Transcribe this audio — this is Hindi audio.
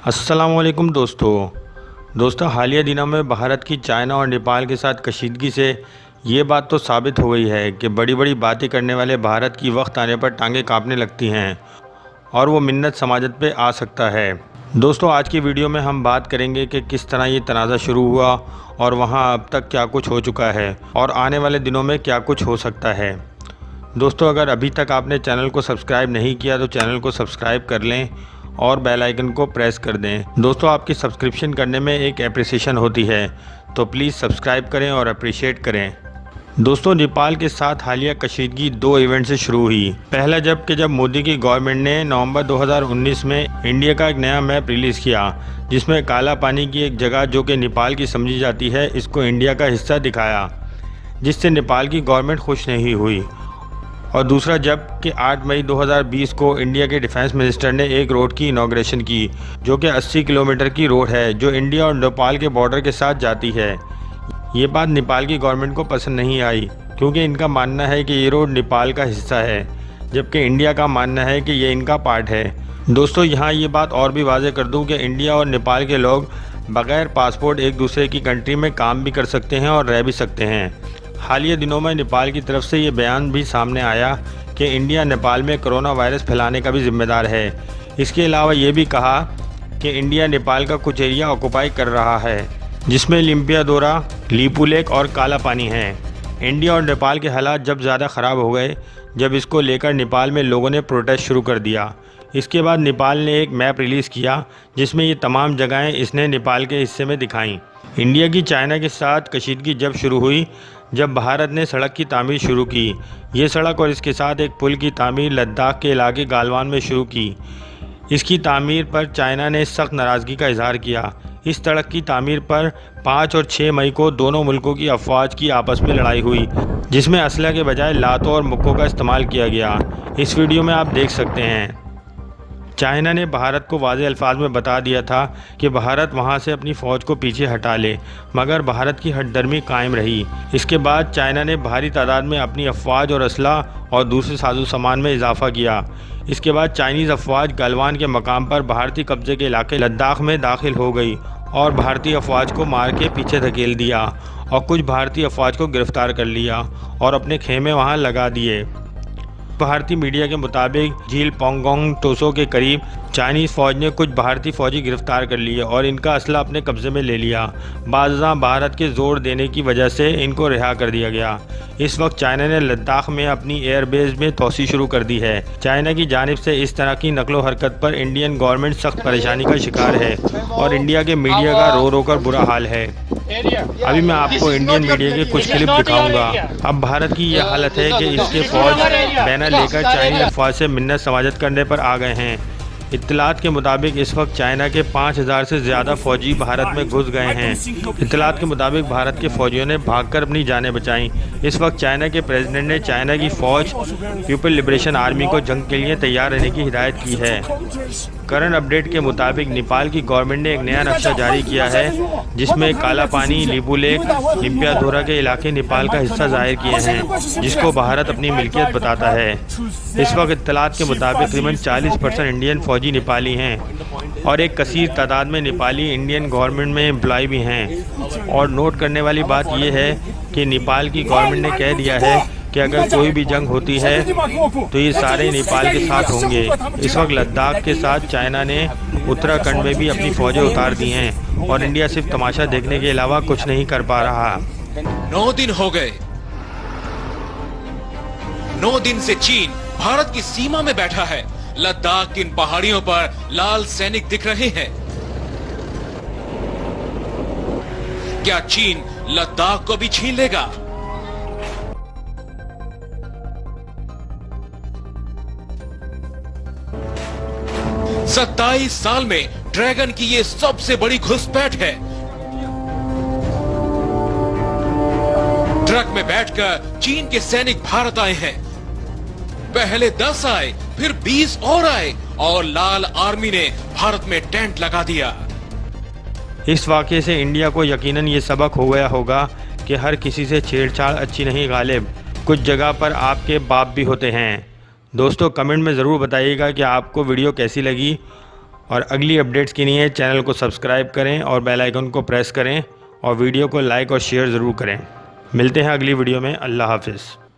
अस्सलामुअलैकुम दोस्तों हालिया दिनों में भारत की चाइना और नेपाल के साथ कशीदगी से ये बात तो साबित हो गई है कि बड़ी बड़ी बातें करने वाले भारत की वक्त आने पर टांगें कांपने लगती हैं और वो मिन्नत समाजत पे आ सकता है। दोस्तों आज की वीडियो में हम बात करेंगे कि किस तरह ये तनाज़ा शुरू हुआ और वहाँ अब तक क्या कुछ हो चुका है और आने वाले दिनों में क्या कुछ हो सकता है। दोस्तों अगर अभी तक आपने चैनल को सब्सक्राइब नहीं किया तो चैनल को सब्सक्राइब कर लें और बेल आइकन को प्रेस कर दें। दोस्तों आपकी सब्सक्रिप्शन करने में एक एप्रिसिएशन होती है, तो प्लीज़ सब्सक्राइब करें और अप्रिशिएट करें। दोस्तों नेपाल के साथ हालिया कशीदगी दो इवेंट से शुरू हुई। पहला जब मोदी की गवर्नमेंट ने नवंबर 2019 में इंडिया का एक नया मैप रिलीज़ किया जिसमें काला पानी की एक जगह जो कि नेपाल की समझी जाती है इसको इंडिया का हिस्सा दिखाया, जिससे नेपाल की गवर्नमेंट खुश नहीं हुई। और दूसरा जब कि 8 मई 2020 को इंडिया के डिफेंस मिनिस्टर ने एक रोड की इनॉग्रेशन की जो कि 80 किलोमीटर की रोड है जो इंडिया और नेपाल के बॉर्डर के साथ जाती है। ये बात नेपाल की गवर्नमेंट को पसंद नहीं आई क्योंकि इनका मानना है कि ये रोड नेपाल का हिस्सा है, जबकि इंडिया का मानना है कि ये इनका पार्ट है। दोस्तों यहाँ ये बात और भी वाज़ेह कर दूँ कि इंडिया और नेपाल के लोग बग़ैर पासपोर्ट एक दूसरे की कंट्री में काम भी कर सकते हैं और रह भी सकते हैं। हालिया दिनों में नेपाल की तरफ से ये बयान भी सामने आया कि इंडिया नेपाल में कोरोना वायरस फैलाने का भी जिम्मेदार है। इसके अलावा ये भी कहा कि इंडिया नेपाल का कुछ एरिया ऑक्यूपाई कर रहा है जिसमें लिम्पियादोरा, लिपुलेक और काला पानी है। इंडिया और नेपाल के हालात जब ज़्यादा ख़राब हो गए जब इसको लेकर नेपाल में लोगों ने प्रोटेस्ट शुरू कर दिया। इसके बाद नेपाल ने एक मैप रिलीज़ किया जिसमें ये तमाम जगहें इसने नेपाल के हिस्से में दिखाईं। इंडिया की चाइना के साथ कशीदगी जब शुरू हुई जब भारत ने सड़क की तामीर शुरू की। ये सड़क और इसके साथ एक पुल की तामीर लद्दाख के इलाके गालवान में शुरू की। इसकी तामीर पर चाइना ने सख्त नाराज़गी का इजहार किया। इस सड़क की तामीर पर 5 और 6 मई को दोनों मुल्कों की अफवाज की आपस में लड़ाई हुई जिसमें असला के बजाय लातों और मुक्कों का इस्तेमाल किया गया। इस वीडियो में आप देख सकते हैं चाइना ने भारत को वाज़ेह अल्फाज में बता दिया था कि भारत वहां से अपनी फ़ौज को पीछे हटा ले, मगर भारत की हठधर्मी कायम रही। इसके बाद चाइना ने भारी तादाद में अपनी अफवाज और असला और दूसरे साजो सामान में इजाफा किया। इसके बाद चाइनीज़ अफवाज गलवान के मकाम पर भारतीय कब्जे के इलाके लद्दाख में दाखिल हो गई और भारतीय अफवाज को मार के पीछे धकेल दिया और कुछ भारतीय अफवाज को गिरफ़्तार कर लिया और अपने खेमे वहाँ लगा दिए। भारतीय मीडिया के मुताबिक झील पोंगोंग टोसो के करीब चाइनीज़ फ़ौज ने कुछ भारतीय फ़ौजी गिरफ़्तार कर लिए और इनका असला अपने कब्ज़े में ले लिया। बाज़ां भारत के ज़ोर देने की वजह से इनको रिहा कर दिया गया। इस वक्त चाइना ने लद्दाख में अपनी एयरबेस में तोसी शुरू कर दी है। चाइना की जानिब से इस तरह की नकलो हरकत पर इंडियन गवर्नमेंट सख्त परेशानी का शिकार है और इंडिया के मीडिया का रो रो कर बुरा हाल है। अभी मैं आपको इंडियन मीडिया के कुछ क्लिप दिखाऊंगा। अब भारत की यह हालत है कि इसके फ़ौज बैनर लेकर चाइनीज़ अफवाज से मिन्नत समाजत करने पर आ गए हैं। इत्तलात के मुताबिक इस वक्त चाइना के 5000 से ज़्यादा फ़ौजी भारत में घुस गए हैं। इत्तलात के मुताबिक भारत के फ़ौजियों ने भागकर अपनी जानें बचाईं। इस वक्त चाइना के प्रेसिडेंट ने चाइना की फ़ौज पीपल लिबरेशन आर्मी को जंग के लिए तैयार रहने की हिदायत की है। करंट अपडेट के मुताबिक नेपाल की गवर्नमेंट ने एक नया नक्शा जारी किया है जिसमें काला पानी, लिपुलेक, लिम्पियादोरा के इलाके नेपाल का हिस्सा जाहिर किए हैं जिसको भारत अपनी मिल्कियत बताता है। इस वक्त इत्तलात के मुताबिक तकरीबन 40% इंडियन फ़ौजी नेपाली हैं और एक कसीर तादाद में नेपाली इंडियन गवर्नमेंट में एम्प्लॉय भी हैं। और नोट करने वाली बात यह है कि नेपाल की गवर्नमेंट ने कह दिया है कि अगर कोई भी जंग होती है तो ये सारे नेपाल के साथ होंगे। इस वक्त लद्दाख के साथ चाइना ने उत्तराखंड में भी अपनी फ़ौजें उतार दी हैं और इंडिया सिर्फ तमाशा देखने के अलावा कुछ नहीं कर पा रहा। 9 दिन हो गए। 9 दिन से चीन भारत की सीमा में बैठा है। लद्दाख की इन पहाड़ियों पर लाल सैनिक दिख रहे हैं। क्या चीन लद्दाख को भी छीन लेगा? सत्ताईस साल में ड्रैगन की ये सबसे बड़ी घुसपैठ है। ट्रक में बैठकर चीन के सैनिक भारत आए हैं। पहले 10 आए, फिर 20 और आए और लाल आर्मी ने भारत में टेंट लगा दिया। इस वाक़े से इंडिया को यकीनन ये सबक हो गया होगा कि हर किसी से छेड़छाड़ अच्छी नहीं गालिब। कुछ जगह पर आपके बाप भी होते हैं। दोस्तों कमेंट में ज़रूर बताइएगा कि आपको वीडियो कैसी लगी और अगली अपडेट्स के लिए चैनल को सब्सक्राइब करें और बेल आइकन को प्रेस करें और वीडियो को लाइक और शेयर ज़रूर करें। मिलते हैं अगली वीडियो में। अल्लाह हाफिज़।